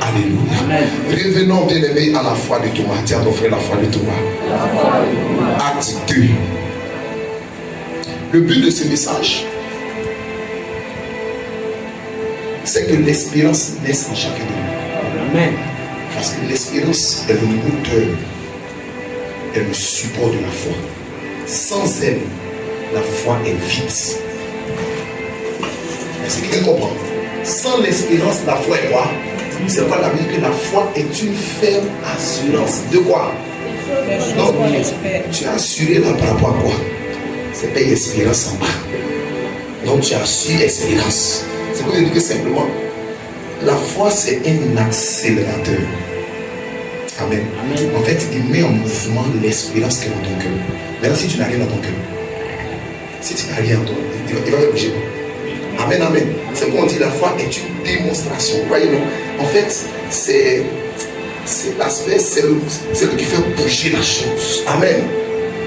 Alléluia. Revenons bien aimés à la foi de Thomas. Tiens ton frère la foi de Thomas. Acte 2. Le but de ce message, c'est que l'espérance naisse en chacun de nous. Amen. Parce que l'espérance est le moteur, est le support de la foi. Sans elle, la foi est vide. Est-ce que quelqu'un comprend? Sans l'espérance, la foi est quoi? C'est pas la Bible que la foi est une ferme assurance. De quoi? Donc, tu as assuré là par rapport à quoi? C'est pas une espérance en bas. Donc tu as su espérance. C'est pour dire que simplement, la foi c'est un accélérateur. Amen. Amen. En fait, il met en mouvement l'espérance qui est dans ton cœur. Maintenant, si tu n'as rien dans ton cœur, si tu n'as rien dans ton cœur, il va bouger. Amen, amen. C'est pourquoi on dit la foi est une démonstration. Voyez-vous, en fait, c'est l'aspect, c'est le qui fait bouger la chose. Amen.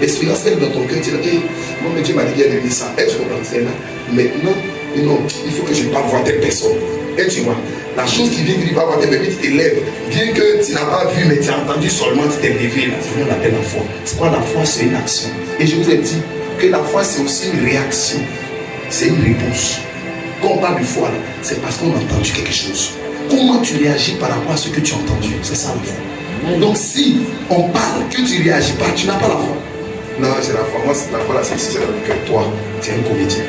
L'espérance elle est dans ton cœur. Tu dis, hey, moi, Dieu m'a dit qu'il y a des ça. Et tu comprends, c'est là. Maintenant, non, il faut que je ne pas voir telle personne. Et tu vois, la chose qui vient de lui pas voir telle personne, tu t'élèves. Bien que tu n'as pas vu, mais tu as entendu seulement, tu t'es levé. Là, c'est ce qu'on appelle la foi. C'est quoi la foi? C'est une action. Et je vous ai dit que la foi, c'est aussi une réaction. C'est une réponse. Quand on parle de foi, c'est parce qu'on a entendu quelque chose. Comment tu réagis par rapport à ce que tu as entendu? C'est ça la foi. Donc si on parle que tu ne réagis pas, tu n'as pas la foi. Non, c'est la foi. Moi, c'est la foi là, c'est que toi, tu es un comédien.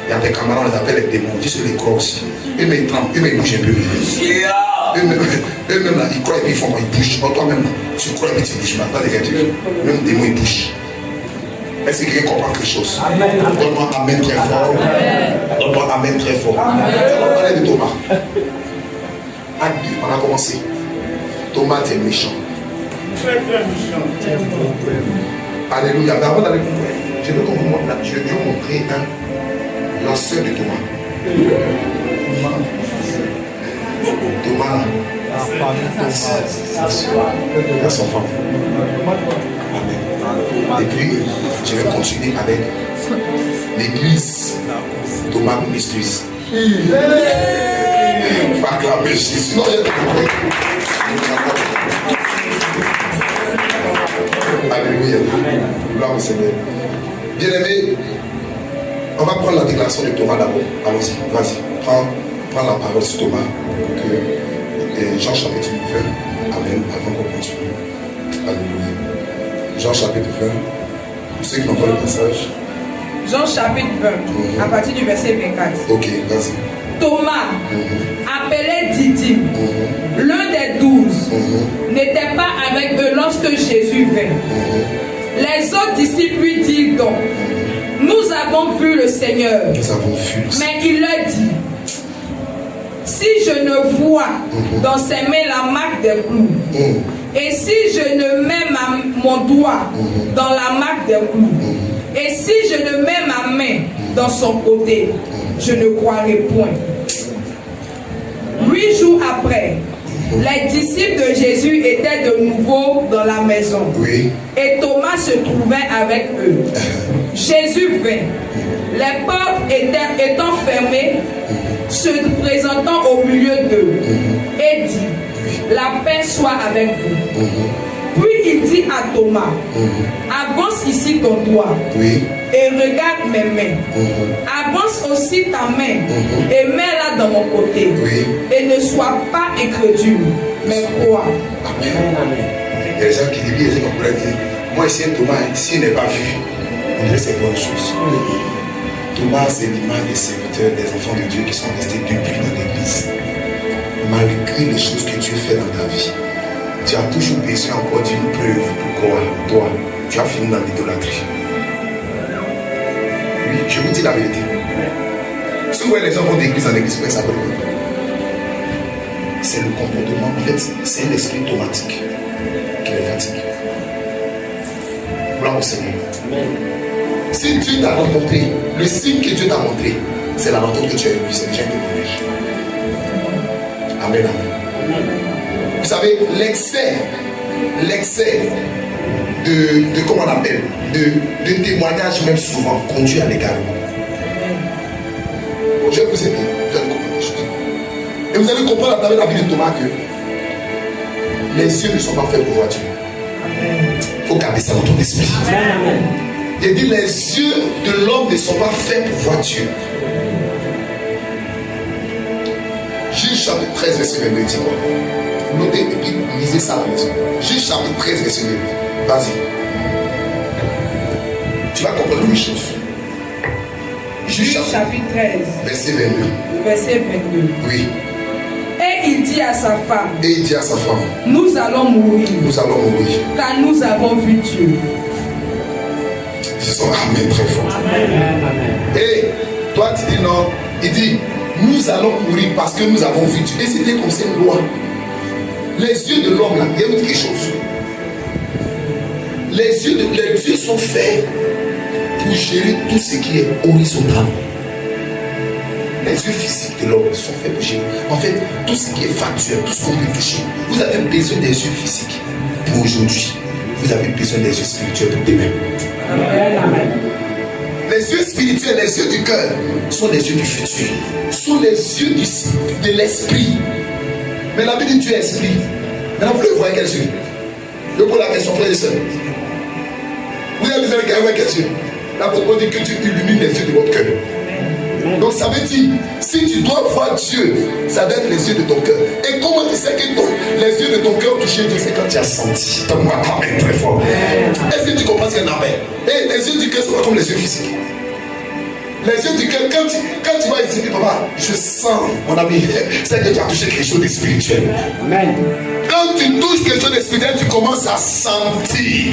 Il y a des camarades, on les appelle les démons. Ils se les croient aussi. Eux-mêmes, ils tremblent. Eux-mêmes, ils bougent un peu. Eux-mêmes, là, ils croient et puis ils font quoi? Ils bougent. Toi-même, là, tu crois et puis tu bouges. Maintenant, les gars, même les démons, ils bougent. Est-ce que quelqu'un comprend quelque chose? Donne-moi amen très fort. Donne-moi amen très fort. On va parler de Thomas. Acte 2, on a commencé. Thomas était méchant. Très méchant. Alléluia. Mais avant d'aller plus loin, je veux qu'on vous montre là. Je vais vous montrer la sœur de Thomas. Thomas. Il a son femme. Amen. Et puis, je vais continuer avec l'église Thomas Ministries. Pas acclamer Jésus. Non, alléluia. Gloire au Seigneur. Bien aimé, on va prendre la déclaration de Thomas d'abord. Allons-y, vas-y. Prends la parole sur Thomas. Jean chapitre 20. Amen. Avant qu'on continue. Alléluia. Jean chapitre 20. Pour ceux qui n'ont pas le passage. Jean chapitre 20, à partir du verset 24. Ok, vas-y. Thomas, appelé Didyme, l'un des 12, n'était pas avec eux lorsque Jésus vint. Les autres disciples lui dirent donc, nous avons vu le Seigneur. Nous avons vu le Seigneur. Mais il leur dit, si je ne vois dans ses mains la marque des clous, et si je ne mets mon doigt dans la marque des clous, et si je ne mets ma main dans son côté, je ne croirai point. 8 jours après, les disciples de Jésus étaient de nouveau dans la maison. Oui. Et Thomas se trouvait avec eux. Jésus vint. Les portes étant fermées, se présentant au milieu d'eux, et dit, la paix soit avec vous. Puis il dit à Thomas, avance ici ton doigt et regarde mes mains. Avance aussi ta main et mets-la dans mon côté. Et ne sois pas incrédule, mais crois. Amen. Il y a des gens qui disent, moi ici Thomas, s'il n'est pas vu, on dirait c'est bonne chose. Thomas, c'est l'image des serviteurs, des enfants de Dieu qui sont restés depuis dans l'église. Malgré les choses que Dieu fait dans ta vie, tu as toujours besoin encore d'une preuve pour quoi toi, tu as fini dans l'idolâtrie. Oui, je vous dis la vérité. Souvent les gens vont d'église en église, mais ça veut dire c'est le comportement, en fait, c'est un esprit automatique qui les fatigue. Gloire au Seigneur. Si Dieu t'a rencontré, le signe que Dieu t'a montré, c'est la rencontre que tu as eue, c'est déjà que Amen, amen. Vous savez, l'excès de comment on appelle, de témoignage même souvent conduit à l'égarement. Je vais vous aider, vous allez comprendre les choses. Et vous allez comprendre à travers la vie de Thomas que Les yeux ne sont pas faits pour voir Dieu. Il faut garder ça dans ton esprit. Il dit, les yeux de l'homme ne sont pas faits pour voir Dieu. Juge chapitre 13, verset 22, dis-moi. Notez et puis lisez ça à la maison. Juge chapitre 13, verset 22. Vas-y. Tu vas comprendre une chose. Juge chapitre 13, verset 22. Verset 22. Oui. Et il dit à sa femme. Et il dit à sa femme. Nous allons mourir. Nous allons mourir. Car nous avons vu Dieu. Disons Amen très fort. Amen. Et toi tu dis non. Il dit nous allons mourir parce que nous avons vu Dieu. Et c'était comme c'est une loi. Les yeux de l'homme là, il y a quelque chose. Les yeux sont faits pour gérer tout ce qui est horizontal. Les yeux physiques de l'homme sont faits pour gérer. En fait, tout ce qui est factuel, tout ce qu'on peut toucher. Vous avez besoin des yeux physiques pour aujourd'hui. Vous avez besoin des yeux spirituels pour demain. Amen. Les yeux spirituels, les yeux du cœur sont les yeux du futur. Sont les yeux de l'esprit. Mais la Bible dit Dieu est esprit. Maintenant, vous le voyez quels yeux? Je pose la question, frères et sœurs. Vous avez besoin de quelqu'un avec quels yeux? La Bible dit que tu illumines les yeux de votre cœur. Donc ça veut dire, si tu dois voir Dieu, ça doit être les yeux de ton cœur. Et comment tu sais que les yeux de ton cœur touchent Dieu? C'est quand tu as senti. Donne-moi ta main très fort. Est-ce que tu comprends ce qu'il y a en amen? Et les yeux du cœur sont pas comme les yeux physiques. Les yeux du cœur, quand tu vas ici, papa, je sens, mon ami, c'est que tu as touché quelque chose de spirituel. Amen. Quand tu touches quelque chose de spirituel, tu commences à sentir.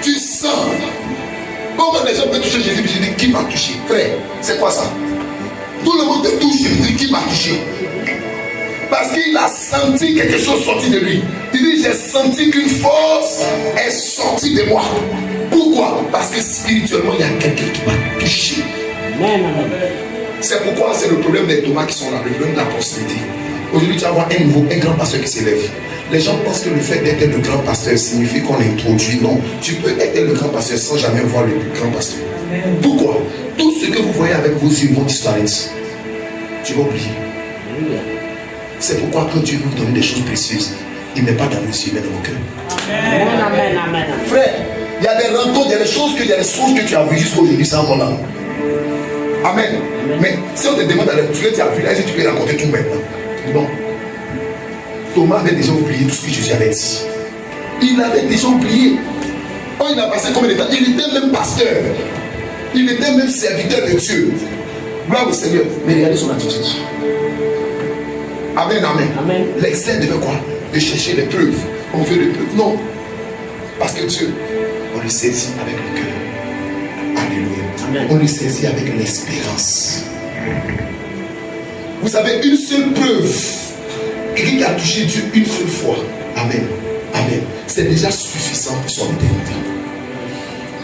Tu sens. Comment les gens peuvent toucher Jésus? Je dis, qui m'a touché? Frère, c'est quoi ça? Tout le monde te touche, je dis, qui m'a touché? Parce qu'il a senti quelque chose sorti de lui. Il dit, j'ai senti qu'une force est sortie de moi. Pourquoi? Parce que spirituellement, il y a quelqu'un qui m'a touché. C'est pourquoi c'est le problème des Thomas qui sont là, le problème de la prospérité. Aujourd'hui, tu vas avoir un grand pasteur qui s'élève. Les gens pensent que le fait d'être le grand pasteur signifie qu'on introduit. Non, tu peux être le grand pasteur sans jamais voir le plus grand pasteur. Pourquoi? Tout ce que vous voyez avec vos yeux vont disparaître. Tu vas oublier. C'est pourquoi quand Dieu veut vous donner des choses précieuses, il ne met pas dans vos yeux, mais dans vos cœurs. Amen. Frère, il y a des rencontres, il y a des choses que tu as vues jusqu'aujourd'hui, c'est encore là. Amen. Mais si on te demande d'aller, tu as vu, est-ce que tu peux raconter tout maintenant? Non. Thomas avait déjà oublié tout ce que Jésus avait dit. Il avait déjà oublié. Oh, il a passé combien de temps? Il était même pasteur. Il était même serviteur de Dieu. Gloire au Seigneur. Mais regardez son attitude. Amen. L'excès devait quoi? De chercher les preuves. On veut les preuves. Non. Parce que Dieu, on le saisit avec le cœur. Alléluia. Amen. On le saisit avec l'espérance. Vous avez une seule preuve. Quelqu'un qui a touché Dieu une seule fois. Amen. C'est déjà suffisant pour son éternité.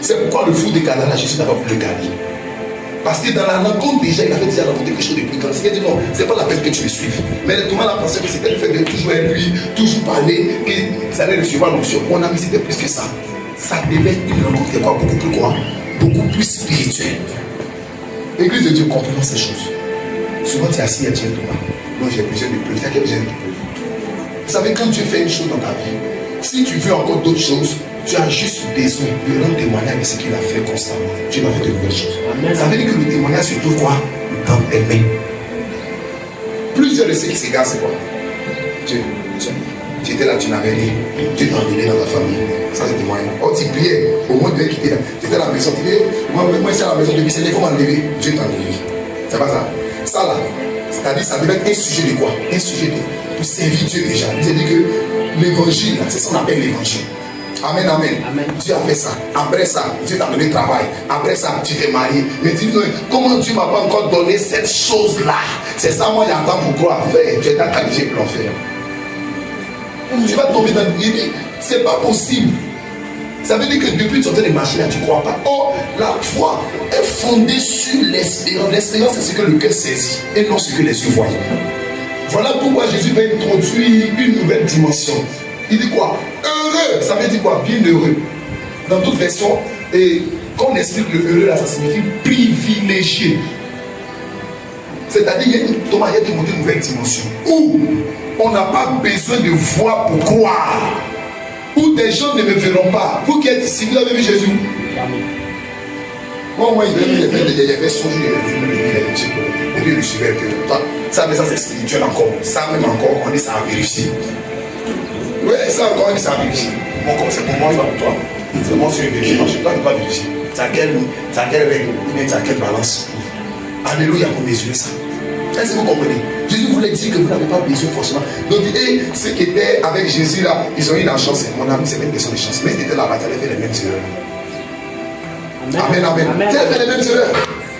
C'est pourquoi le fou de Gadara, Jésus n'a pas voulu le garder. Parce que dans la rencontre déjà, il avait déjà rencontré quelque chose de plus grand. Il a dit non, c'est pas la peine que tu le suives. Mais Thomas a pensé que c'était le fait de toujours être lui, toujours parler, que ça allait recevoir l'onction. Mon ami, c'était plus que ça. Ça devait être une rencontre beaucoup plus spirituelle. L'église de Dieu comprenant ces choses. Souvent tu es assis et tu dis Thomas, moi j'ai besoin de preuves. Il y a besoin de preuves. Vous savez, quand Dieu fait une chose dans ta vie, si tu veux encore d'autres choses, tu as juste besoin de rendre témoignage de ce qu'il a fait constamment. Dieu va faire de nouvelles choses. Amen. Ça veut dire que le témoignage se trouve quoi? Dans tes mains. Plusieurs de ceux qui s'égarent, c'est quoi? Tu étais là, tu n'avais rien. Dieu t'a emmené dans ta famille. Ça, c'est témoignage. Oh, tu priais. Au moins, tu étais là. Tu étais à la maison. Tu disais, moi, c'est à la maison de vie. Il faut m'enlever. Dieu t'a enlevé. C'est pas ça. Ça, là, c'est-à-dire, ça devait être un sujet de quoi? Un sujet de servir Dieu déjà. C'est-à-dire que l'évangile, c'est ça qu'on appelle l'évangile. Amen. Dieu a fait ça. Après ça, Dieu t'a donné le travail. Après ça, tu t'es marié. Mais dis comment Dieu m'a pas encore donné cette chose-là? C'est ça, moi, j'attends pour croire faire. Tu es dans qualifié pour l'en faire. Tu vas tomber dans le dit, c'est pas possible. Ça veut dire que depuis que tu sortais des machines là, tu ne crois pas. Oh, la foi est fondée sur l'espérance. L'espérance, c'est ce que le cœur saisit et non ce que les yeux voient. Voilà pourquoi Jésus va introduire une nouvelle dimension. Il dit quoi? Heureux, ça veut dire quoi? Bienheureux. Dans toute version, et quand on explique le heureux là, ça signifie privilégié. C'est-à-dire, Thomas a démontré une nouvelle dimension. Où on n'a pas besoin de voir pour croire. Où des gens ne me verront pas. Vous qui êtes ici, vous avez vu Jésus? Moi, il y avait son Dieu, et puis il suivait un peu. Ça, mais ça c'est spirituel encore. Ça même encore, on dit ça à vérifier. Oui, ça encore, on dit ça à vérifier. Bon, comme c'est pour moi, c'est pas pour toi. C'est moi qui vais vérifier. Je ne dois pas vérifier. C'est à quelle règle ou bien c'est à quelle balance? Alléluia pour mesurer ça. Est-ce que vous comprenez? Jésus voulait dire que vous n'avez pas besoin forcément. Donc, et ceux qui étaient avec Jésus là, ils ont eu la chance. Mon ami, c'est même une question de chance. Mais ils étaient là-bas, ils avaient fait les mêmes erreurs. Amen, amen. Vous avez fait les mêmes erreurs.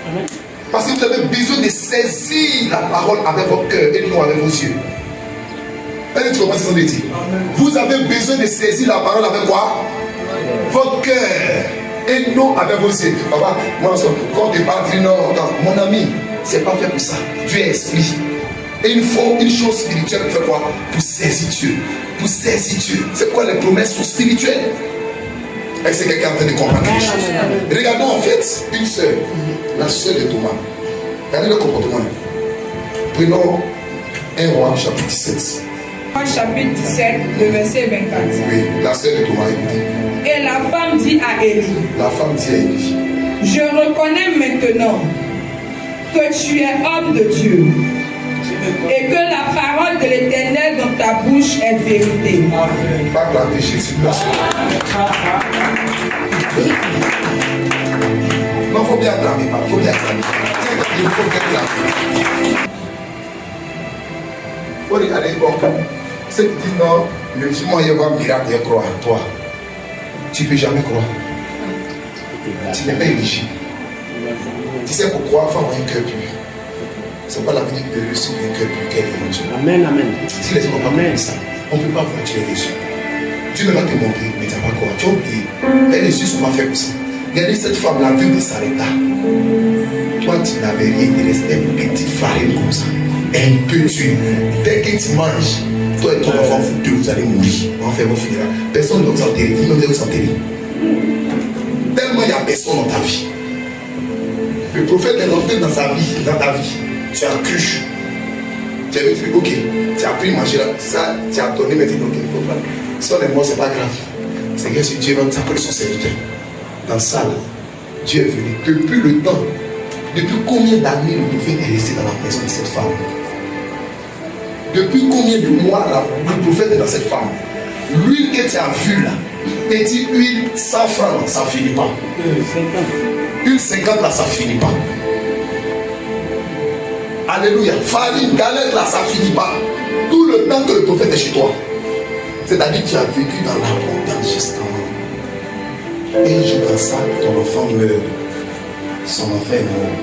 Amen. Parce que vous avez besoin de saisir la parole avec votre cœur et non avec vos yeux. Est-ce que tu comprends ce qu'on dit? Vous avez besoin de saisir la parole avec quoi? Votre cœur et non avec vos yeux. Papa, moi, quand tu parles, non, mon ami, c'est pas fait pour ça. Dieu est esprit. Et il faut une chose spirituelle pour faire quoi? Pour saisir Dieu. Pour saisir Dieu. C'est quoi les promesses sont spirituelles? Est-ce que quelqu'un est en train de comprendre quelque chose? Regardons en fait une sœur, la sœur de Thomas. Regardez le comportement. Prenons 1 Roi chapitre 17. Chapitre 17, le verset 24. Oui, la sœur de Thomas, écoutez. Et la femme dit à Élie. La femme dit à Élie. Je reconnais maintenant que tu es homme de Dieu et que la parole de l'Éternel dans ta bouche est vérité. Pas acclamer Jésus, la sœur. Non, il faut bien acclamer, il faut bien acclamer. Il faut bien acclamer. Il faut regarder, bon, ceux qui disent non, le jour où il y aura un miracle, et croire, toi, tu ne peux jamais croire. Tu n'es pas éligible. Tu sais pourquoi il faut avoir un cœur pur. C'est pas la vie de ceux qui ont un cœur pur qu'elle est Dieu. Amen, amen. Si les gens n'ont pas compris ça, on ne peut pas voir Dieu les yeux. Dieu ne va te montrer, mais tu n'as pas croire. Tu as oublié. Et les yeux ne sont pas faits pour ça. Regardez cette femme, la vue de Sarepta. Toi, tu n'avais rien, il restait une petite farine comme ça. Un peu tué. Dès que tu manges, toi et ton enfant, vous deux, vous allez mourir. On va faire vos funérailles. Personne ne va vous enterrer. Vous ne vous enterrer. Tellement il n'y a personne dans ta vie. Le prophète est entré dans sa vie, dans ta vie. Tu as cru. Tu avais dit, ok, tu as pris manger là, ça, tu as donné maintenant, ok, il faut pas. Si on est mort, c'est pas grave. C'est que si Dieu va t'appeler son serviteur. Dans ça, là, Dieu est venu. Depuis le temps, depuis combien d'années le prophète est resté dans la maison de cette femme? Depuis combien de mois là, le prophète est dans cette femme? L'huile que tu as vue là, petite huile 100 francs, ça ne finit pas. Une 50 là, ça ne finit pas. Alléluia. Farine, galette là, ça ne finit pas. Tout le temps que le prophète est chez toi. C'est-à-dire que tu as vécu dans l'abondance jusqu'à et un jour dans ça, ton enfant meurt. Son enfant est mort.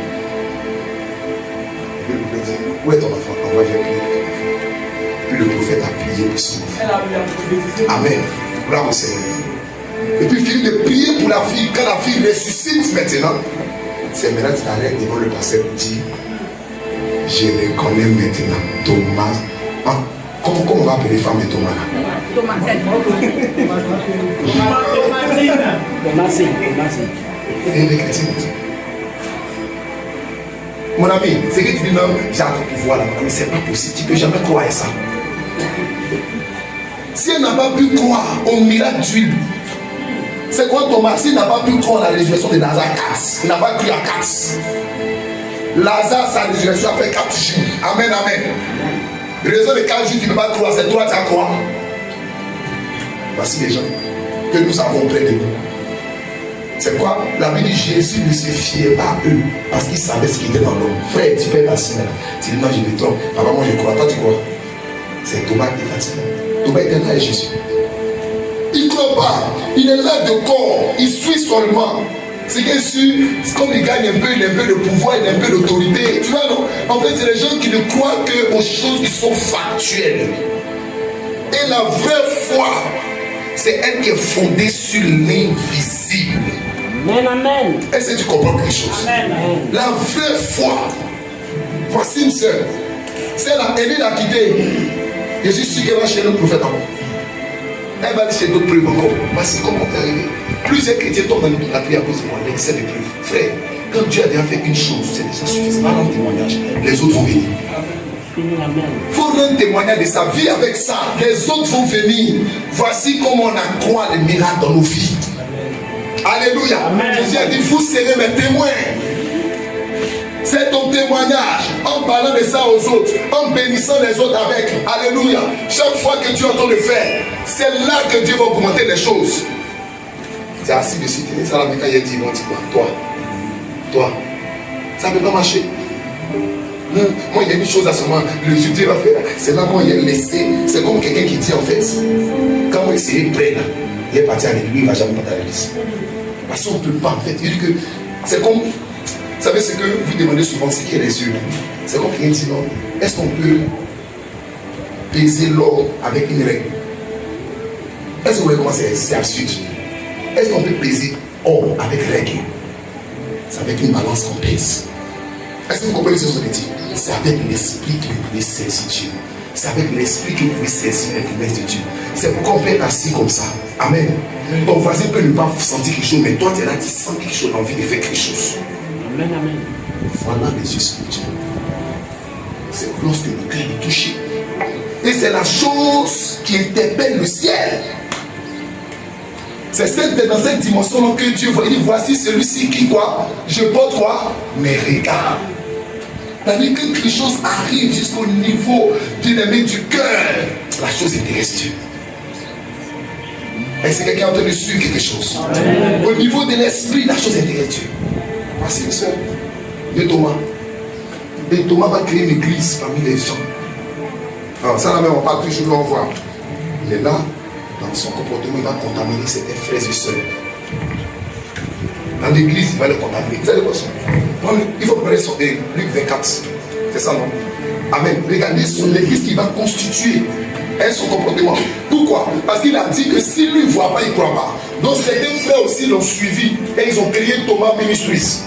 Et le prophète dit, où est ton enfant? Envoie, j'ai prié pour ton enfant. Puis le prophète a prié pour son enfant. Amen. Gloire au Seigneur. Et puis il finit de prier pour la fille. Quand la fille ressuscite maintenant, c'est maintenant qu'il arrête devant le pasteur pour dire, je reconnais maintenant Thomas. Hein? Comment on va appeler les femmes de Thomas là? Thomasine. Et les chrétiens. Mon ami, c'est que tu dis non, j'ai un pouvoir là, mais c'est pas possible. Tu ne peux jamais croire à ça. Si elle n'a pas pu croire au miracle d'huile, c'est quoi Thomas? S'il n'a pas pu croire à la résurrection de Lazare 4, il n'a pas cru à 4. Lazare, sa résurrection a fait 4 jours. Amen, amen. Raison de 4 jours, tu ne peux pas croire, c'est toi qui as croire. Voici les gens que nous avons près de nous. C'est quoi? La Bible dit Jésus ne se fiait pas à eux parce qu'il savait ce qui était dans l'homme. Frère, tu peux être assis là. Tu dis non, je me trompe. Papa, moi je crois. Toi, tu crois? C'est Thomas qui est fatigué. Thomas était là et Jésus. Il ne croit pas. Il est là de corps. Il suit seulement. C'est que comme il gagne un peu de pouvoir, il a un peu d'autorité. Tu vois, non? En fait, c'est les gens qui ne croient qu'aux choses qui sont factuelles. Et la vraie foi, c'est elle qui est fondée sur l'invisible. Amen, amen. Est-ce que tu comprends quelque chose? Amen. La vraie foi. Voici une sœur. Celle-là, elle l'a quittée. Je suis sûr qu'elle va chez le prophète encore. Elle va aller chez d'autres preuves encore. Voici comment c'est arrivé. Plusieurs chrétiens tombent dans l'idolâtrie à cause de moi. L'excès de preuves. Frère, quand Dieu a déjà fait une chose, c'est déjà suffisant. Par un témoignage, les autres vont venir. Il faut rendre témoignage de sa vie avec ça. Les autres vont venir. Voici comment on accroît les miracles dans nos vies. Alléluia. Jésus a dit, vous serez mes témoins. C'est ton témoignage en parlant de ça aux autres, en bénissant les autres avec. Alléluia. Chaque fois que tu entends le faire, c'est là que Dieu va augmenter les choses. C'est assis dessus. Ça, la quand il dit, bon, dis-moi, toi, ça ne peut pas marcher. Moi, il y a une chose à ce moment, le Dieu va faire. C'est là moi, il a laissé. C'est comme quelqu'un qui dit en fait, quand moi, il s'est prêt là, il est parti à l'église, il ne va jamais partir à l'église. Parce qu'on ne peut pas en fait. Il dit que c'est comme, vous savez ce que vous demandez souvent, c'est qui est les yeux. C'est comme quelqu'un dit non. Est-ce qu'on peut peser l'or avec une règle? Est-ce que vous voyez comment c'est absurde? Est-ce qu'on peut peser or avec règle? C'est avec une balance qu'on pèse. Est-ce que vous comprenez ce que je dis? C'est avec l'esprit que vous pouvez saisir Dieu. C'est avec l'esprit que vous pouvez saisir les promesses de Dieu. C'est pourquoi on peut être assis comme ça. Amen. Ton voisin peut ne pas sentir quelque chose, mais toi tu es là, tu sens quelque chose, l'envie de faire quelque chose. Amen, amen. Voilà les yeux spirituels. C'est lorsque le cœur est touché. Et c'est la chose qui interpelle le ciel. C'est dans cette dimension que Dieu voit. Il dit, voici celui-ci qui quoi? Je porte quoi? Mes regards. C'est-à-dire que quelque chose arrive jusqu'au niveau d'une aimée du cœur. La chose intéresse Dieu. Est-ce que quelqu'un est en train de suivre quelque chose? Amen. Au niveau de l'esprit, la chose intéresse Dieu. Voici une soeur de Thomas. Et Thomas va créer une église parmi les gens. Alors ça, là même, on parle toujours l'envoi. Il est là. Dans son comportement, il va contaminer ses frères et sœurs. Dans l'église, il va le contaminer. Vous allez voir ça. Il faut prendre son Luc 24. C'est ça, non? Amen. Regardez l'église qu'il va constituer. Et son comportement. Pourquoi? Parce qu'il a dit que si lui ne voit pas, il ne croit pas. Donc certains frères aussi l'ont suivi. Et ils ont créé Thomas Ministries.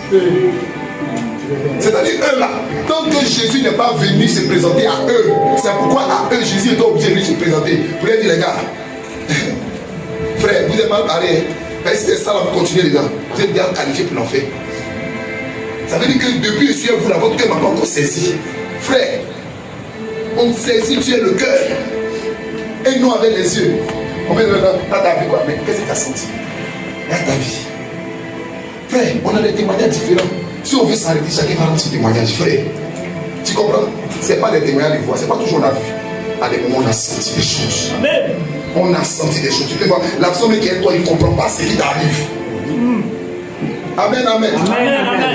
C'est-à-dire eux là. Tant que Jésus n'est pas venu se présenter à eux, c'est pourquoi à eux, Jésus est obligé de venir se présenter. Pour leur dire, les gars, frère, vous êtes mal barré. Mais si c'est ça, là, vous continuez les gars. Vous êtes bien qualifiés pour l'enfer. Ça veut dire que depuis je suis à vous, là, votre cœur m'a pas encore saisi. Frère, on saisit, tu es le cœur. Et non avec les yeux. On met là, ta vie quoi. Mais qu'est-ce que tu as senti? Là, ta vie. Frère, on a des témoignages différents. Si on veut s'arrêter, chacun va rendre son témoignage. Frère, tu comprends? Ce n'est pas des témoignages de voix, ce n'est pas toujours la vue. À des moments, on a senti des choses. Amen. On a senti des choses. Tu peux voir, la personne qui est toi, il ne comprend pas ce qui t'arrive. Amen, amen.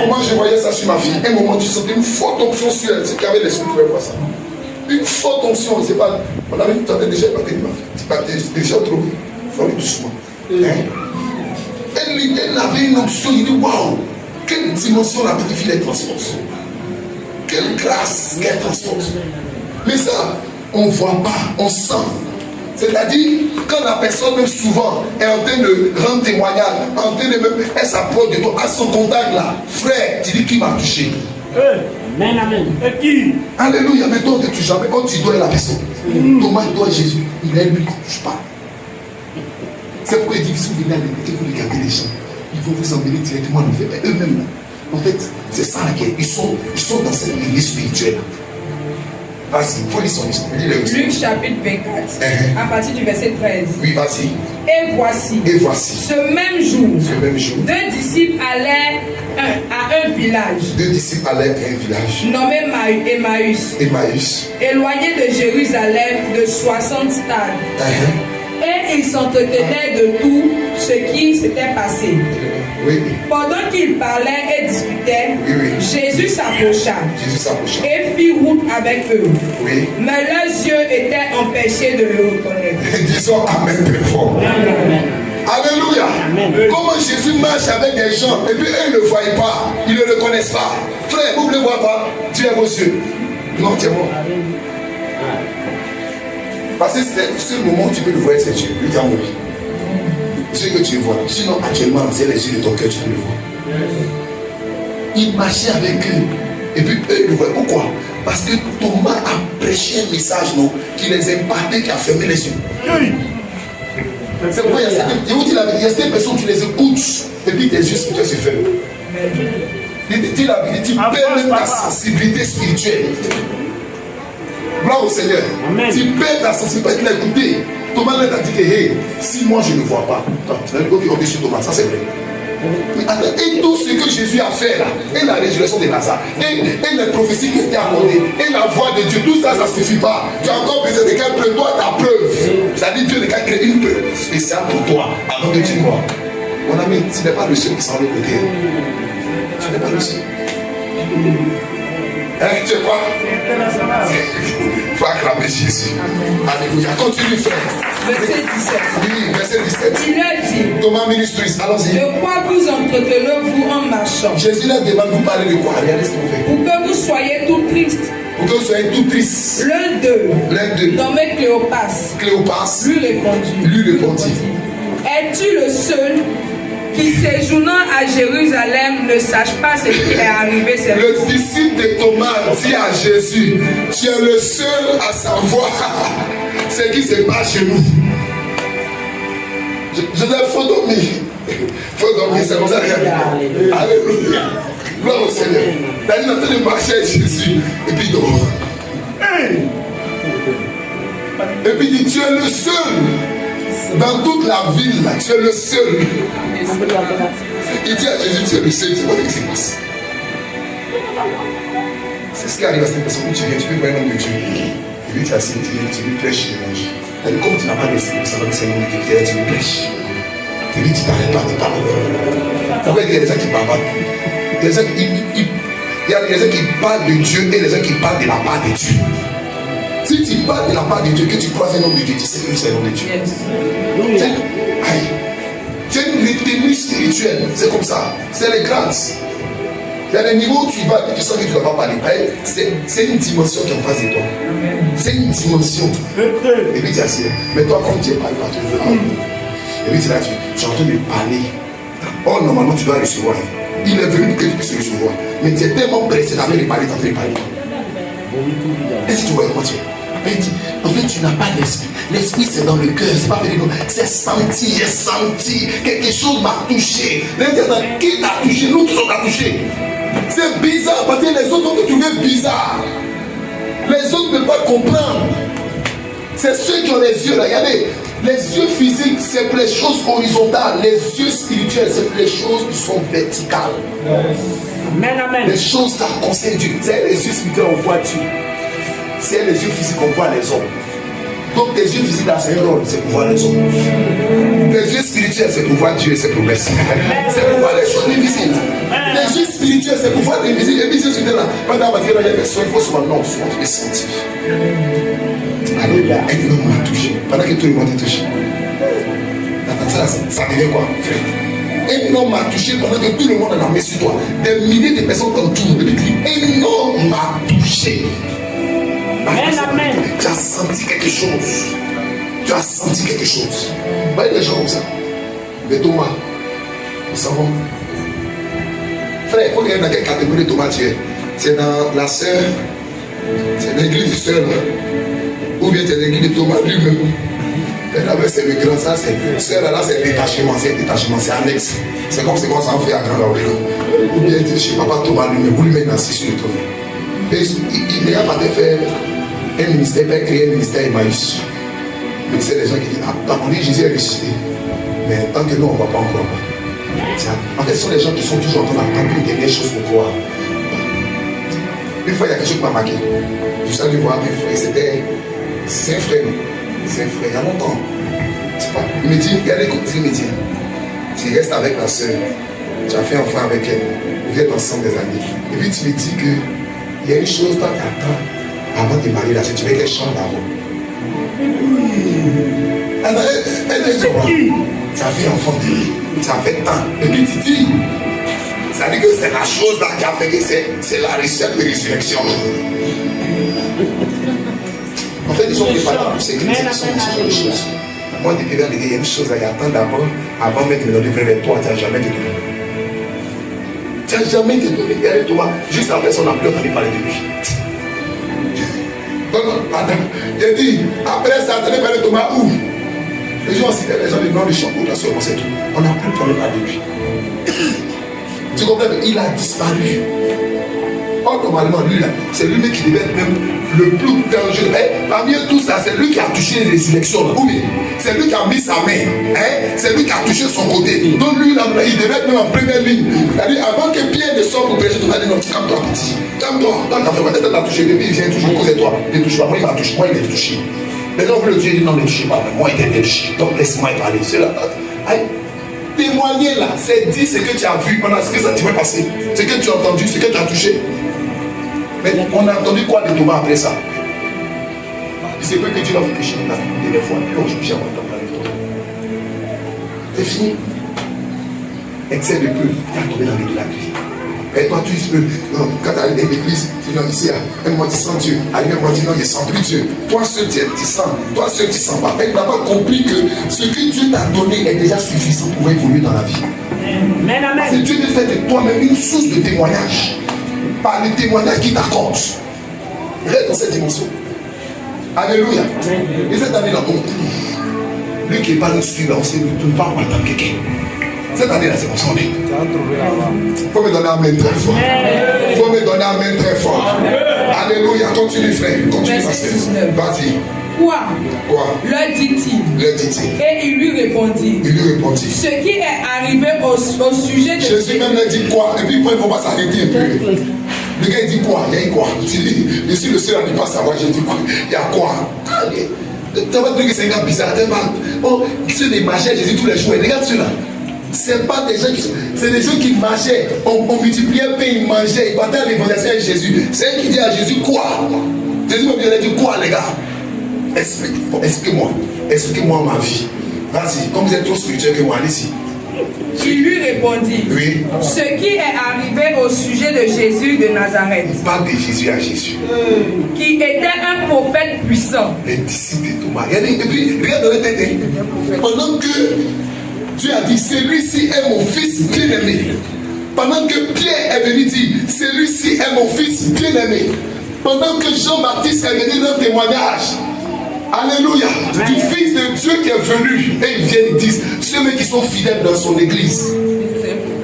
Comment je voyais ça sur ma fille? Un moment, tu sentais une forte onction sur elle. C'est qu'avec l'esprit, tu pouvais voir ça. Une forte onction, c'est pas. On avait déjà battu ma fille. Tu partais déjà trop. Il faut aller doucement. Elle avait une onction, il dit waouh, quelle dimension la petite fille elle transporte. Quelle grâce qu'elle transporte. Mais ça, on ne voit pas, on sent. C'est-à-dire, quand la personne, même souvent, est en train de rendre témoignage, en train de même, elle s'approche de toi, à son contact là, frère, tu dis qui m'a touché. Amen, amen. Et qui? Alléluia, mais toi, tu jamais, quand tu dois la personne. Thomas doit Jésus, il est lui, il ne touche pas. C'est pourquoi il dit, si vous venez à l'église, vous regardez les gens, ils vont vous emmener directement en enfer. Mais eux-mêmes, en fait, c'est ça laquelle ils sont dans cette église spirituelle. Vas-y, il faut lire son histoire. Luc chapitre 24, à partir du verset 13. Oui, vas-y. Et voici. Ce même jour. Deux disciples allèrent à un village. Nommé Emmaüs. Éloigné de Jérusalem de 60 stades. Et ils s'entretenaient de tout ce qui s'était passé. Oui. Pendant qu'ils parlaient et discutaient, Jésus s'approcha et fit route avec eux. Oui. Mais leurs yeux étaient empêchés de le reconnaître. Disons Amen très fort. Alléluia. Comment Jésus marche avec des gens et puis eux ne le voient pas, ils ne le reconnaissent pas. Frère, vous ne le voyez pas, Dieu est vos yeux. Non, tu es mort. Parce que c'est ce moment où tu peux le voir, c'est Dieu. Lui t'a mourir. Ce que tu vois. Sinon, actuellement, c'est les yeux de ton cœur, tu peux le voir. Il marchait avec eux. Et puis eux, ils le voient. Pourquoi? Parce que Thomas a prêché un message, non, qui les impactait, qui a fermé les yeux. C'est pourquoi il y a certaines personnes, tu les écoutes, et puis tes yeux spirituels se ferment. Il dit la vérité, tu perds ta sensibilité spirituelle. Gloire au Seigneur. Amen. Tu perds ta sensibilité, il a écouté. Thomas l'a dit que, hey, si moi je ne vois pas, tu vas dire, ok, on est sur Thomas, ça c'est vrai. Mais attends, et tout ce que Jésus a fait là, et la résurrection de Lazare, et les prophéties qui étaient accordées, et la voix de Dieu, tout ça, ça ne suffit pas. Tu as encore besoin de quelle preuve? Toi, ta preuve. C'est-à-dire Dieu n'a qu'à créer une preuve spéciale pour toi avant que tu crois. Mon ami, tu n'es pas le seul qui s'en le côté. Tu n'es pas le seul. Hein, tu sais quoi? Il faut acclamer Jésus. Alléluia. Continue, frère. Verset 17. Oui, verset 17. Il leur dit, Thomas ministries, allons-y. de quoi vous entretenez-vous en marchant? Jésus leur demande, vous parlez de quoi? Regardez ce que vous faites. Pour que vous soyez tout tristes. Pour que vous soyez tout tristes. L'un d'eux, nommé Cléopas, Cléopas lui répondit, es-tu le seul qui, séjournant à Jérusalem, ne sache pas ce qui est arrivé? Le disciple de Thomas dit à Jésus, tu es le seul à savoir ce qui se passe chez nous. Je dis, faut dormir. Faut dormir, c'est comme ça. Alléluia. Gloire au Seigneur. Daniel est en train de marcher avec Jésus. Et puis il dort. Et puis il dit, tu es le seul. Dans toute la ville, là, tu es le seul. Il dit à Jésus, tu es le seul. C'est quoi qui se passe? C'est ce qui arrive à cette personne où tu viens, tu peux voir un homme de Dieu. Et puis tu as assis, tu lui prêches l'évangile. Comme tu n'as pas d'esprit pour savoir que c'est un homme de Dieu, tu lui prêches. Et puis tu t'arrêtes pas, tu parles. Vous voyez, il y a des gens qui parlent. Il y a des gens qui parlent de Dieu et des gens qui parlent de la part de Dieu. Si tu parles de la part de Dieu, que tu croises un homme de Dieu, tu sais que c'est un homme de Dieu. Tu as une retenue spirituelle, c'est comme ça. C'est les grâces. Il y a des niveaux où tu vas et tu sens que tu ne dois pas parler. C'est une dimension qui est en face de toi. C'est une dimension. Et puis tu es assis. Mais toi, quand tu es parlé, tu veux parler. Et puis tu es là, tu es en train de parler. Oh, normalement, tu dois recevoir. Il est venu pour que tu puisses recevoir. Mais tu es tellement pressé d'en faire parler, t'en fais parler. Est-ce que tu vois comment tu es? En fait, tu n'as pas l'esprit. L'esprit, c'est dans le cœur. C'est pas fait. C'est senti. J'ai senti. Quelque chose m'a touché. Qui t'a touché? Nous tous on t'a touché. C'est bizarre parce que les autres ont trouvé bizarre. Les autres ne peuvent pas comprendre. C'est ceux qui ont les yeux là. Regardez. Les yeux physiques, c'est pour les choses horizontales. Les yeux spirituels, c'est pour les choses qui sont verticales. Amen, amen. Les choses, ça concerne Dieu. C'est les yeux spirituels, on voit Dieu. C'est les yeux physiques, on voit les hommes. Donc, les yeux physiques, là, c'est un rôle, c'est pour voir les hommes. Les yeux spirituels, c'est pour voir Dieu et ses promesses. C'est pour voir les choses invisibles. Les yeux spirituels, c'est pour voir l'invisible. Et puis, c'est là. Pendant la bataille, il faut souvent, non, souvent, tu peux sentir. Alléluia. Un homme m'a touché. Pendant que tout le monde est touché. Ça devient quoi, frère? Un homme m'a touché pendant que tout le monde a mis sur toi. Des milliers de personnes t'entourent. Un homme m'a touché. Amen, amen. Tu as senti quelque chose. Tu as senti quelque chose. Vous voyez des gens comme ça. Mais Thomas, nous savons. Frère, il faut regarder dans quelle catégorie de Thomas tu es. C'est dans la sœur. C'est l'église du sœur. Ou bien c'est l'église de Thomas lui-même. Là, c'est le grand, ça c'est. Sœur là, c'est détachement, c'est annexe. C'est comme c'est comme ça on fait à Grand Orléans. Ou bien chez papa Thomas lui-même, ou lui-même assis sur le trône. Et il n'a pas de faire un ministère, il a créé un ministère Emmaüs. Mais c'est les gens qui disent, ah, on dit Jésus est ressuscité. Mais tant que nous, on ne voit pas encore. En fait, ce sont les gens qui sont toujours en train d'attendre une dernière chose pour croire. Une fois, il y a quelque chose qui m'a marqué. Je suis allé voir un frère, c'est un frère. C'est un frère, il y a longtemps. Il me dit, regardez, écoute, il me dit, tu restes avec la soeur, tu as fait un enfant avec elle, vous êtes ensemble des années. Et puis tu me dis que il y a une chose toi qui attends avant de marier la soeur, tu veux qu'elle chante d'abord. Elle est qui? Tu as fait un enfant, tu as fait tant. Et puis tu dis, ça veut dire que c'est la chose là qui a fait que c'est la recette de résurrection. En fait, ils sont préparés pour ces critiques, ils sont des choses. Moi, depuis là, il y a une chose à y attendre d'abord, avant de mettre le livre vers toi, tu n'as jamais été donné. Tu n'as jamais été donné. Regardez toi, juste après son appel, on a parler de lui. Donc, madame, j'ai dit, après ça, tu as parlé de Thomas où? Les gens citaient les gens du nom du champ, là seulement c'est tout. On n'a plus parlé de lui. Tu comprends? Il a disparu. Or, normalement, lui là, c'est lui-même qui devait être même le plus dangereux. Parmi eux tous là, c'est lui qui a touché les résurrections. Oui, c'est lui qui a mis sa main. C'est lui qui a touché son côté. Donc lui là, il devait être même en première ligne. C'est-à-dire, avant que Pierre ne sorte pour prêcher, tu vas dire non, calme-toi, petit. Calme-toi. Quand tu as fait quoi, tu as touché. Depuis, il vient toujours causer toi. Ne touche pas. Moi, il m'a touché. Moi, il m'a touché. Les gens veulent le Dieu, il dit non, ne touchez pas. Moi, il t'a touché. Donc laisse-moi y parler. C'est là. Témoigner là, c'est dire ce que tu as vu pendant ce que ça t'est passé, ce que tu as entendu, ce que tu as touché. Mais on a entendu quoi de Thomas après ça? Il se peut que Dieu va vous pécher la dernière fois. Non, je ne vais pas avec toi. C'est fini. Excès de peu, tu as tombé dans l'idolâtrie. Et toi, tu peux, quand tu arrives à l'église, tu dis non, ici, moi tu sens Dieu. Arrive moi tu dis non, je ne sens plus Dieu. Toi seul tu sens, toi seul tu ne sens pas. Elle n'a pas compris que ce que Dieu t'a donné est déjà suffisant pour évoluer dans la vie. Amen, amen. C'est Dieu qui fait de toi-même une source de témoignage. Par le témoignage qu'il t'accorde. Reste dans cette dimension. Alléluia. Et cette année-là, lui qui n'est pas nous suivre, on sait ne pas entendre quelqu'un. Cette année-là, c'est pour ça qu'on est. Il faut me donner un main très fort. Il faut me donner un main très fort. Alléluia. Continue, frère. Continue, pasteur. Vas-y. Quoi? Leur dit-il. Et il lui répondit. Ce qui est arrivé au sujet de Jésus même leur dit quoi? Et puis il ne faut pas s'arrêter un peu. Le gars il dit quoi? Il y a quoi? Je suis le seul à ne pas savoir. J'ai dit quoi? Il y a quoi? Tu vas dire que c'est un gars bizarre. Ceux des marchés, Jésus tous les jours. Regarde ceux-là. C'est pas des gens qui sont. C'est des gens qui marchaient. On multipliait un pain, ils mangeaient, ils battaient à l'évangélisation avec Jésus. C'est elle qui dit à Jésus quoi? Jésus me dit quoi, les gars? Explique-moi. Expliquez-moi ma vie. Vas-y, comme vous êtes trop spirituel que moi, allez-y. Il lui répondit. Oui. Ce qui est arrivé au sujet de Jésus de Nazareth. Il parle de Jésus à Jésus. Qui était un prophète puissant. Les disciples de Thomas. Et puis, regarde dans le tête. Pendant que Dieu a dit, celui-ci est mon fils bien-aimé. Pendant que Pierre est venu dire, celui-ci est mon fils bien-aimé. Pendant que Jean-Baptiste est venu dans le témoignage. Alléluia. Du fils de Dieu qui est venu. Et ils viennent et disent, ceux qui sont fidèles dans son église.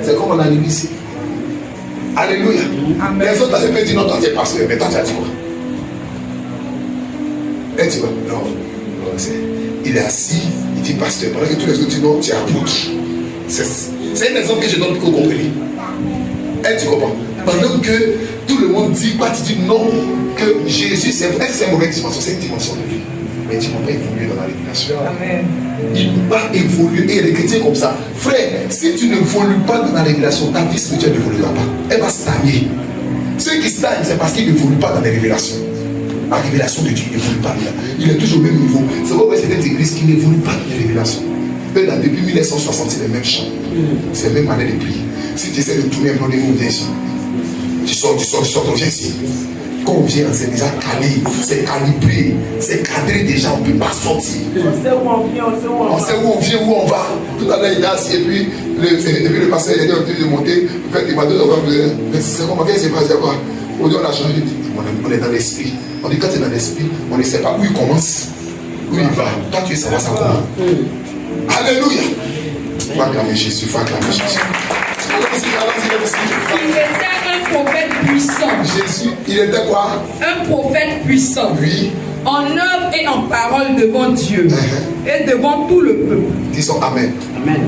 C'est comme on a l'église. Alléluia. Amen. Les autres, ils peuvent dire, non, toi tu es pasteur, mais toi tu as dit quoi? Et tu vois, non, il est assis, il dit pasteur, pendant que tous les autres disent non, tu es apôtre. C'est un exemple que je donne pour que vous compreniez. Et tu comprends? Pendant que tout le monde dit, quoi, tu dis non, que Jésus, c'est vrai que c'est une mauvaise dimension, c'est une dimension de vie. Mais tu ne vas pas évoluer dans la révélation. Amen. Il ne peut pas évoluer. Et il y a des chrétiens comme ça. Frère, si tu ne évolues pas dans la révélation, ta vie spirituelle n'évoluera pas. Elle va stagner. Ceux qui stagnent, c'est parce qu'ils n'évoluent pas dans les révélations. La révélation de Dieu n'évolue pas. Il est toujours au même niveau. C'est pourquoi c'est des églises qui n'évoluent pas dans les révélations. Eux, là, depuis 1960, c'est les mêmes chants. C'est la même année de prix. Si tu essaies de tourner un peu les mots ici, tu sors, on vient ici. Quand on vient, c'est déjà calé, c'est calibré, c'est cadré déjà, on ne peut pas sortir. On sait où on vient, on sait où on vient, où on va. Tout à l'heure, il est assis, et puis le pasteur il a dit on de monter, il m'a dit c'est comment, qu'est-ce qui s'est passé quoi? Aujourd'hui, on a changé, on est dans l'esprit. On dit quand tu es dans l'esprit, on ne sait pas où il commence, où il va. Toi, tu veux savoir ça comment. Alléluia. Va acclamer Jésus, va acclamer Jésus. Il était un prophète puissant. Jésus, il était quoi? Un prophète puissant. Oui. En œuvre et en parole devant Dieu et devant tout le peuple. Disons Amen. Amen.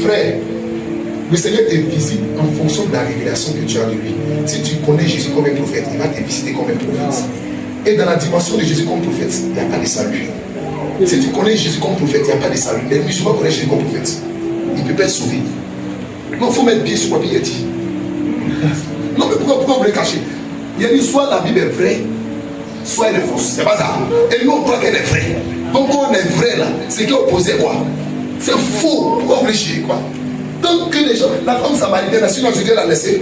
Frère, le Seigneur te visite en fonction de la révélation que tu as de lui. Si tu connais Jésus comme un prophète, il va te visiter comme un prophète. Et dans la dimension de Jésus comme prophète, il n'y a pas de salut. Si tu connais Jésus comme prophète, il n'y a pas de salut. Les musulmans connaissent Jésus comme prophète. Il ne peut pas être sauvé. Non, il faut mettre pied sur quoi il dit. Non, mais pourquoi vous le cachez? Il a dit soit la Bible est vraie, soit elle est fausse. C'est pas ça. Et nous, on croit qu'elle est vraie. Donc, quand on est vrai là, c'est qui est opposé quoi? C'est faux. Pourquoi vous réfléchissez quoi? Tant que les gens, la femme samaritaine, sinon je Dieu l'a laissé.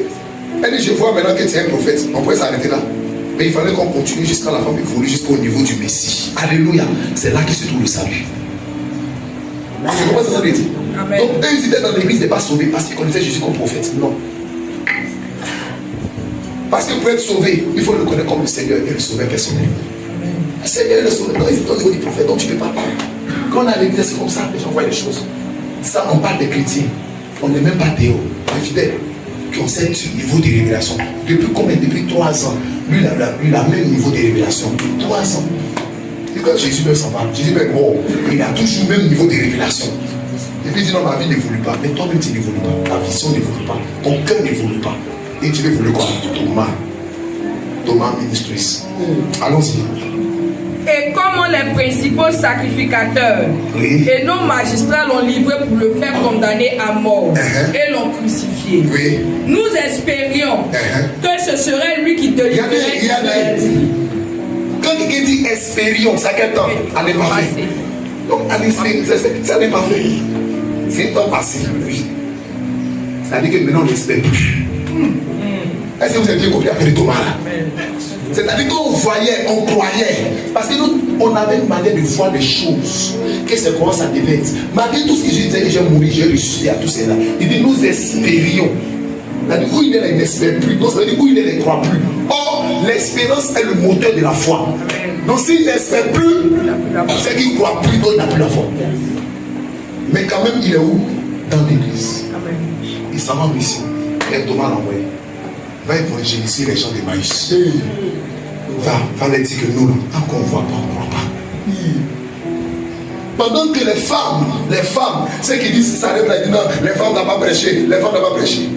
Elle dit, je vois maintenant que tu es un prophète. On pourrait s'arrêter là. Mais il fallait qu'on continue jusqu'à la femme évolue jusqu'au niveau du Messie. Alléluia. C'est là que se trouve le salut. C'est comment ça veut dire? Amen. Donc, eux, ils étaient dans l'église, n'est pas sauvés parce qu'ils connaissaient Jésus comme prophète. Non. Parce que pour être sauvé, il faut le connaître comme le Seigneur et le sauveur personnel. Le Seigneur est le sauveur. Non, ils sont au niveau du prophète, donc tu ne peux pas parler. Quand on a l'église, c'est comme ça, les gens voient les choses. Ça, on parle des chrétiens. On n'est même pas théo, on est fidèle. qui ont ce niveau de révélation. Depuis combien? Depuis 3 ans. Lui, il a le même niveau de révélation. 3 ans. Et quand Jésus meurt, s'en va. Jésus meurt, oh, il a toujours le même niveau de révélation. Et puis il dit non, ma vie n'évolue pas. Mais toi-même, tu n'évolues pas. Ta vision n'évolue pas. Ton cœur n'évolue pas. Et tu veux évoluer quoi? Thomas ministris. Allons-y. Et comment les principaux sacrificateurs et nos magistrats l'ont livré pour le faire condamner à mort et l'ont crucifié, nous espérions que ce serait lui qui délivrerait. Quand quelqu'un dit espérions, c'est à quel temps? À n'est pas fait. Donc, à l'esprit, ça n'est pas fait. C'est un temps passé, oui. C'est-à-dire que maintenant on n'espère plus. Est-ce que vous avez bien compris avec les Thomas là? C'est-à-dire qu'on voyait, on croyait. Parce que nous, on avait une manière de voir les choses. Que c'est comment ça devait être. Malgré tout ce que je disais que j'ai mouru, j'ai ressuscité à tout cela. Il dit nous espérions. C'est-à-dire où il est là, il n'espère plus. Donc ça veut dire où il est là, il ne croit plus. Or, l'espérance est le moteur de la foi. Donc s'il n'espère plus, c'est qu'il ne croit plus, donc il n'a plus la foi. Mais quand même, il est où? Dans l'église. Il s'en va en mission. Et Thomas l'a envoyé. Va évangéliser les gens d'Emmaüs. Va leur dire que nous, tant qu'on ne voit pas, on ne croit pas. Pendant que les femmes, ceux qui disent ça, non, les femmes n'ont pas prêché, les femmes n'ont pas prêché.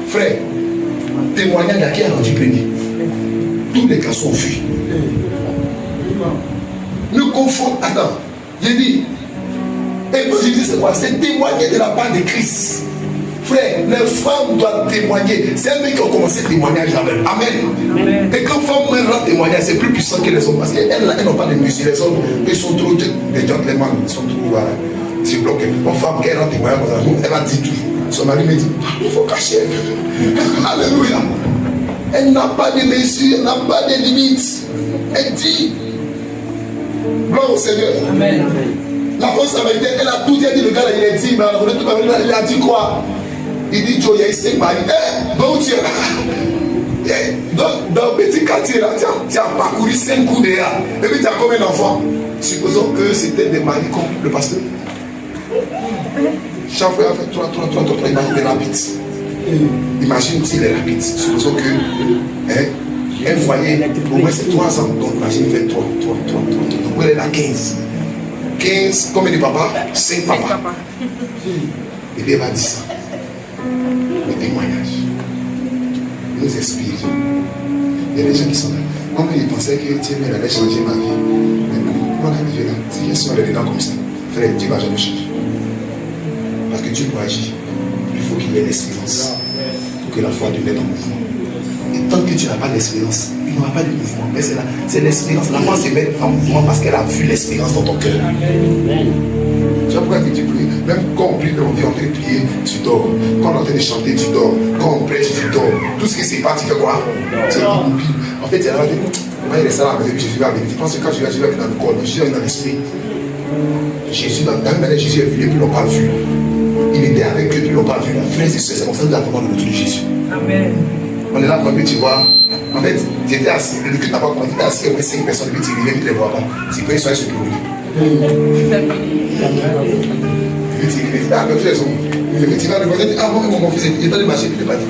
Frère, témoignage à qui a rendu premier? Tous les cas sont fuis. Ne confondons. Attends, j'ai dit, évangéliser c'est quoi? C'est témoigner de la part de Christ. Frère, les femmes doivent témoigner. C'est elles qui ont commencé le témoignage avec. Amen. Et quand femme rend témoignage, c'est plus puissant que les hommes. Parce qu'elles n'ont pas de musique. Les hommes, ils sont trop des gentlemen. Ils sont trop sur bloqués. Une femme qui rend témoignage, elle va dire tout. Son mari me dit, il faut cacher. Alléluia. Elle n'a pas de mesure, elle n'a pas de limites. Elle dit, gloire au Seigneur. Amen. La femme samaritaine, elle a tout dit. Elle dit, le gars là, il a dit, mais il a dit quoi? Il dit, Joe, il y a 5 maris. Donc tu es là. Dans le petit quartier là, tu as parcouru 5 coups derrière. Et puis tu as combien d'enfants? Supposons que c'était des maris comme le pasteur. Chaque fois, il a fait 3, imagine les rapides. Imagine s'il est rapide. Supposons que un foyer, au moins c'est 3 ans. Donc imagine, il fait 3. Donc elle est là 15. 15, combien de papas? 5 papas. Et puis elle va dire ça. Le témoignage. Nous expirons. Il y a des gens qui sont là. Comment ils pensaient que Dieu allait changer ma vie? Mais on est arrivé là. Si je suis dedans comme ça, frère, Dieu ne va jamais changer. Parce que Dieu doit agir. Il faut qu'il y ait l'espérance pour que la foi te mette en mouvement. Et tant que tu n'as pas d'espérance, il n'y aura pas de mouvement. Mais c'est l'espérance. La foi se met en mouvement parce qu'elle a vu l'espérance dans ton cœur. Tu vois pourquoi tu pries? Même quand on prie, on est en train de prier, tu dors. Quand on est en train de chanter, tu dors. Quand on prêche, tu dors. Tout ce qui s'est passé, tu fais quoi? Tu es immobile. En fait, il y a il est ça là, mais Jésus va venir. Tu penses que quand Jésus va venir dans le corps, Jésus est dans l'esprit. Jésus, dans la même Jésus est venu et puis ils ne l'ont pas vu. Il était avec eux, puis ils ne l'ont pas vu. La frère et sœurs, c'est comme ça que nous attendons le retour de Jésus. Amen. On est là pour tu vois. En fait, tu étais assis, le culte n'a pas commencé, tu étais assis avec 5 personnes, et puis tu reviens, tu ne les vois pas. Tu peux soyez sur le produit. Et puis tu dis, ah, mes frères sont. Et puis tu vas le voir, ah, mon fils, il est dans le marché, il ne l'a pas dit.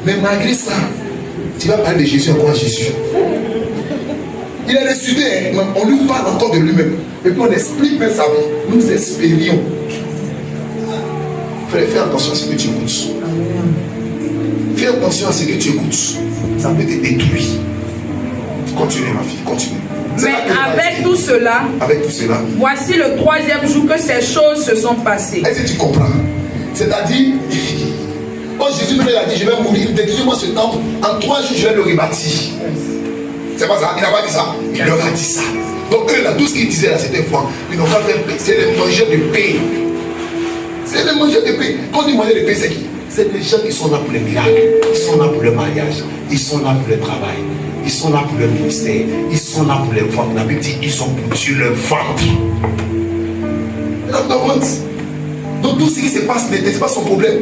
Mais malgré ça, tu vas parler de Jésus encore à Jésus. Il est ressuscité, on lui parle encore de lui-même. Et puis on explique même sa vie. Nous espérions. Frère, fais attention à ce que tu écoutes. Fais attention à ce que tu écoutes. Ça peut te détruire. Continue ma fille, continue. Mais avec tout cela, voici le 3e jour que ces choses se sont passées. Est-ce que tu comprends? C'est-à-dire, quand Jésus me l'a dit, je vais mourir, détruis-moi ce temple, en 3 jours je vais le rebâtir. C'est pas ça, il n'a pas dit ça, il leur a dit ça. Donc eux là, tout ce qu'ils disaient là, c'était quoi? Ils n'ont pas fait paix, c'est les mangeurs de paix. C'est les mangeurs de paix. Quand ils mangent de paix, c'est qui? C'est des gens qui sont là pour les miracles, ils sont là pour le mariage, ils sont là pour le travail, ils sont là pour le ministère, ils sont là pour les ventes. La Bible dit, ils ont pour Dieu le ventre. Donc tout ce qui se passe n'était pas son problème.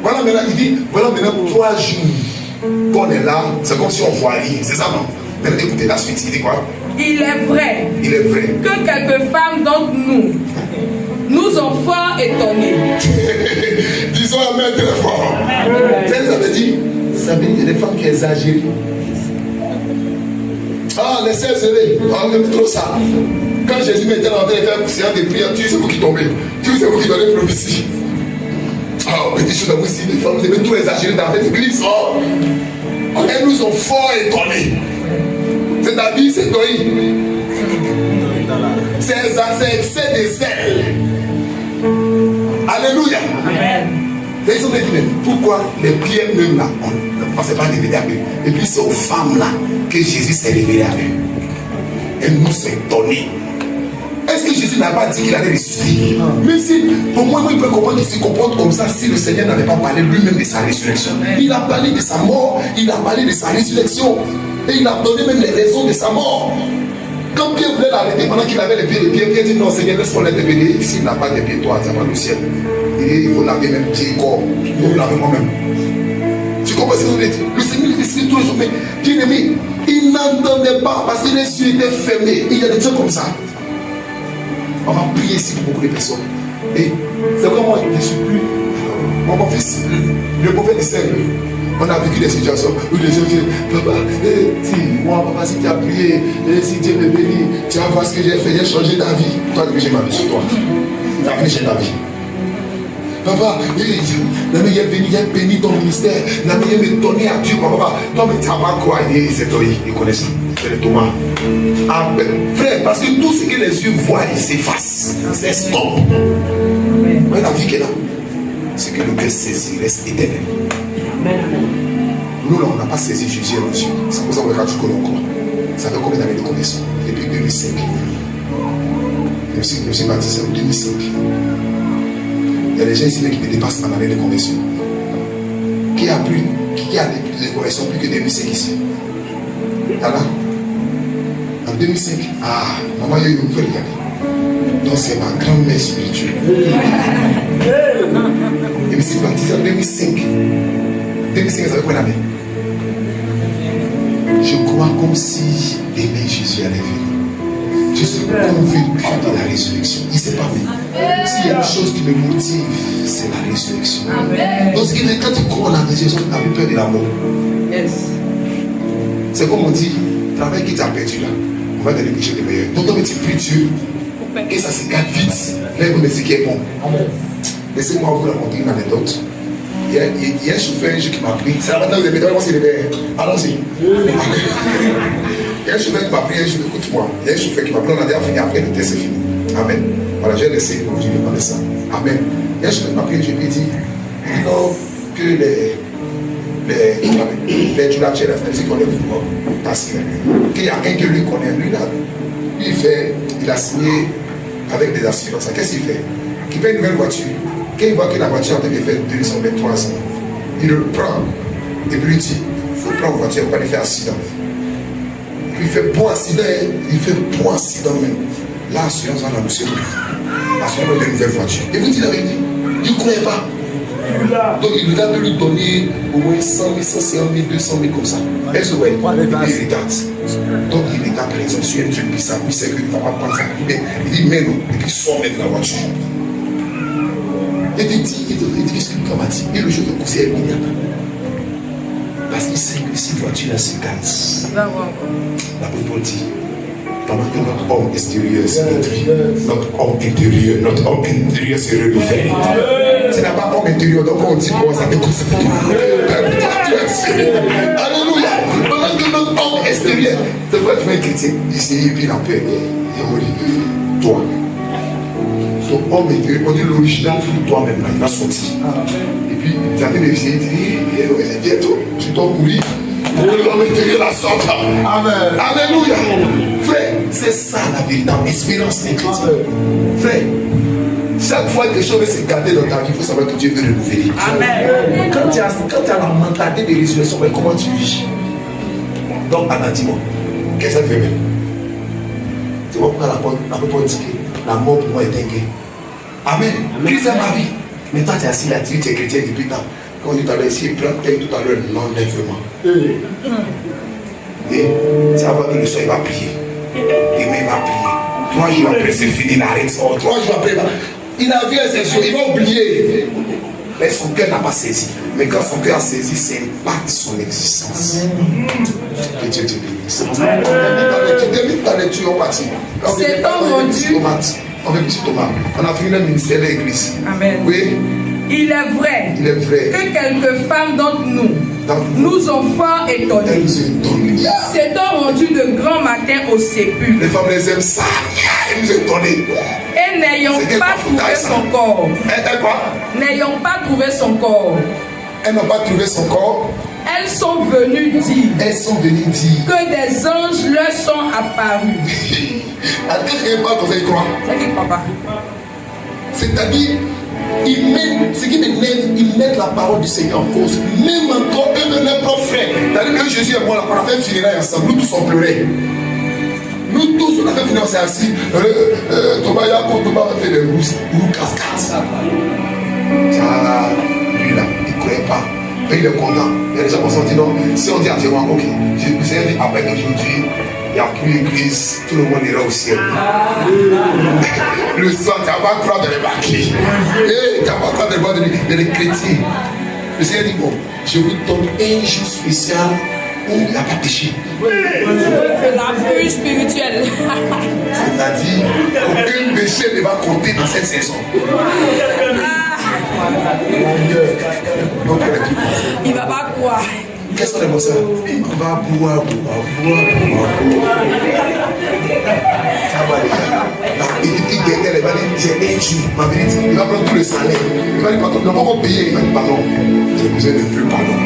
Voilà maintenant, il dit, voilà maintenant 3 jours qu'on est là, c'est comme si on voit rien, c'est ça non? Maintenant écoutez la suite, il dit quoi? Il est vrai que quelques femmes d'entre nous nous ont fort étonnés. Disons amen très fort. Ça veut dire, ça veut dire qu'il y a des femmes qui exagèrent. Ah, laissez exagérer. On aime trop ça. Quand Jésus m'était en train de faire une séance de prière, tu sais c'est vous qui tombez. Tu sais c'est vous qui donnez prophétie. Ah, petite chose à vous ici, les femmes, vous aimez tout exagérer dans cette église. Oh. Elles nous ont fort étonnés. C'est-à-dire, c'est Doï. C'est excès de zèle. Alléluia. Amen. Et ils ont dit, pourquoi les prières même là, on ne s'est pas révélé à eux. Et puis c'est aux femmes là que Jésus s'est révélé à eux. Elles nous sont étonnées. Est-ce que Jésus n'a pas dit qu'il allait ressusciter? Même si, pour moi, il peut comprendre qu'il se comporte comme ça si le Seigneur n'avait pas parlé lui-même de sa résurrection. Il a parlé de sa mort, il a parlé de sa résurrection. Et il a donné même les raisons de sa mort. Quand Pierre voulait l'arrêter pendant qu'il avait les pieds de Pierre, Pierre dit non Seigneur, laisse-moi les pieds. S'il n'a pas de pieds, toi, tu n'as pas le ciel. Et il faut laver même pieds et corps. Il faut laver moi-même. Tu comprends ce que je veux dire? Le Seigneur il explique tous les jours, mais bien aimé, il n'entendait pas parce que les yeux étaient fermés. Il y a des gens comme ça. On va prier ici pour beaucoup de personnes. Et c'est vraiment, je ne suis plus. Mon fils, le prophète est simple. On a vécu des situations où les gens disent, papa, si moi, papa, si tu as prié, si Dieu me bénit, tu vas voir ce que j'ai fait, j'ai changé ta vie. Toi, j'ai ma vie sur toi. Tu as changé ta vie. Papa, il est venu, il a béni ton ministère. Il a me donné à Dieu, papa. Toi, mais tu n'as pas quoi. C'est toi, il connaît ça. C'est le Thomas. Ah, frère, parce que tout ce que les yeux voient, il s'efface. C'est stop. Mais la vie qui est là, c'est que le cœur saisit, reste éternel. Nous, là, on n'a pas saisi Jésus à nos yeux. C'est pour ça qu'on regarde du côté encore. Ça fait combien d'années de connaissance? Depuis 2005. Je me suis baptisé en 2005. Il y a des gens ici qui me dépassent en année de conversion. Qui a plus de conversion plus que 2005 ici? Voilà. En 2005, ah, maman, il y a eu une nouvelle année. Donc c'est ma grand-mère spirituelle. Je me suis baptisé en 2005. 2005, ça fait combien d'années? Je crois comme si demain Jésus allait venir. Je suis convaincu de la résurrection. Il ne s'est pas venu. S'il y a une chose qui me motive, c'est la résurrection. Donc quand tu crois la résurrection, tu n'as plus peur de la mort. Yes. C'est comme on dit, travail qui t'a perdu là, on va donner quelque chose de meilleur. Donc quand tu pries Dieu, et ça se gâte vite, là vous me dites qui est bon. Laissez-moi vous raconter une anecdote. Il y a un chauffeur un jour qui m'a pris. C'est la maintenant que vous avez comment c'est le père. Allons-y. Il y a un chauffeur qui m'a pris un jour, écoute-moi. Il y a un chauffeur qui m'a pris, on a déjà fini après, le test c'est fini. Amen. Voilà, j'ai laissé, donc je vais parler ça. Amen. Il y a un chauffeur qui m'a pris, je lui ai dit, non, que les Djulaché, c'est qu'on est vivant, parce qu'il y a un que lui connaît, lui là, il a signé avec des assurances. Qu'est-ce qu'il fait? Il paye une nouvelle voiture. Quand il voit que la voiture est en train de faire 223 ans, il le prend et puis il dit, il faut prendre la voiture, il ne faut pas lui faire accident. Il fait bon accident, il fait bon accident même. L'assurance va l'annoncer. L'assurance va de nouvelle voiture. Et vous dites la vérité, il ne croyait pas. Donc il regarde de lui donner au moins 100 000, 150 000, 200 000 comme ça. Elle se voit, il regarde. Donc il regarde par exemple sur un truc bizarre, il sait qu'il ne va pas prendre ça. Il dit mais non, et puis il sort même de la voiture. Et il dit qu'est-ce que le m'a dit? Et le jour de conseil est milliard. Parce qu'il sait que si voiture-là se casse, la Bible dit, pendant que notre homme extérieur se détruit, notre homme intérieur se renouvelle. Tu n'as pas homme intérieur, donc on dit comment ça te concerne. Alléluia. Pendant que notre homme extérieur, c'est quoi tu vas être chrétien? Ici, et puis la paix. Et toi. Ton homme intérieur, on dit l'original pour toi-même, là, il va sortir. Et puis, tu as des visites, bientôt, tu dois mourir. L'homme intérieur la sorte. Amen. Alléluia. Frère, c'est ça la véritable espérance des chrétiens. Frère, chaque fois que quelque chose veut se garder dans ta vie, il faut savoir que Dieu veut renouveler. Amen. Quand tu as la mentalité de résurrection, comment tu vis? Donc, Anna, dis-moi, qu'est-ce que ça fait même? Tu vois pourquoi la parole dit que la mort pour moi est dingue. Amen. Christ est ma vie. Mais toi, tu es assis là, tu es chrétien depuis tant. Quand on dit tout à l'heure, ici, il prend tout à l'heure l'enlèvement. Et tu vas voir que le soir, il va prier. Demain, il va prier. 3 jours après, c'est fini, il arrête. 3 jours après, Il a vu ses yeux, il va oublier. Mais son cœur n'a pas saisi. Mais quand son cœur a saisi, ça impacte son existence. Que Dieu te bénisse. Débute ta lecture, on partit. C'est homme rendu. On fait petit Thomas. On a fini le ministère de l'église. Amen. Oui. Il est vrai que quelques femmes d'entre nous nous ont fort étonnés. S'étant rendues de grand matin au sépulcre. Les femmes les aiment ça. Elles nous étonnent. Et n'ayant pas trouvé son corps. N'ayant pas trouvé son corps. Elles n'ont pas trouvé son corps. Elles sont venues dire. Elles sont venues dire que des anges leur sont apparus. C'est qui, papa? C'est-à-dire, ce qui m'énerve, ils mettent la parole du Seigneur en cause. Même encore, eux-mêmes, leurs propres frères. C'est-à-dire que Jésus et moi, on a fait un funérail ensemble. Nous tous, on pleurait. Nous tous, on a fait un funérail, on s'est assis. Thomas Yako, Thomas a fait des roues cascades. Lui là, il ne croyait pas. Mais il est content. Il y a des gens qui ont dit non. Si on dit à Dieu, ok, le Seigneur dit après aujourd'hui, il n'y a plus d'église, tout le monde ira au ciel. Le sang, tu n'as pas croire de les maquis. Tu n'as pas croire de les chrétiens. Le Seigneur dit bon, je vous donne un jour spécial où il n'y a pas péché. La plus spirituelle. C'est-à-dire, aucun péché ne va compter dans cette saison. Il ne va pas croire. Quels sont les mots ça? Il va boire. Ça va aller. Il guettait les balles. J'ai un jour, ma vérité. Il va prendre tout le salaire. Il va dire, pardon, nous n'avons pas payé. Il va dire, pardon, j'ai besoin de plus pardon.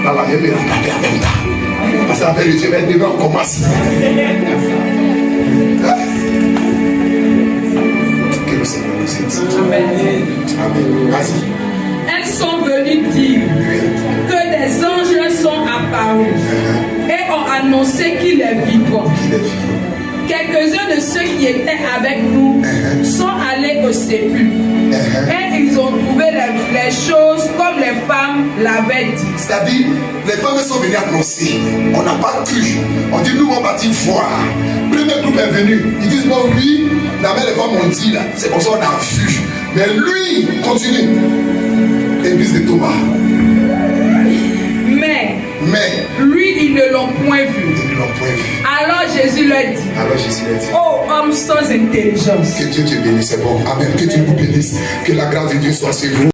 Là, la vie me rattraper à même temps. Parce qu'avec le Dieu, demain on commence. Que le Seigneur nous aide. Amen. Amen. Vas-y. Elles sont venues dire que des anges leur sont apparus et ont annoncé qu'il est vivant. Quelques-uns de ceux qui étaient avec nous sont allés au sépulcre et ils ont trouvé les choses comme les femmes l'avaient dit. C'est-à-dire, les femmes sont venues annoncer. On n'a pas cru. On dit, nous, on va partir voir. Le premier groupe est venu. Ils disent, non, lui, la mère, les femmes ont dit, là, c'est comme ça on a vu. Mais lui, continue. Église de Thomas. Mais lui, ils ne l'ont point vu. Ils ne l'ont point vu. Alors Jésus leur dit. Oh, homme sans intelligence. Que Dieu te bénisse, c'est bon. Amen. Que Dieu vous bénisse. Que la grâce de Dieu soit sur vous.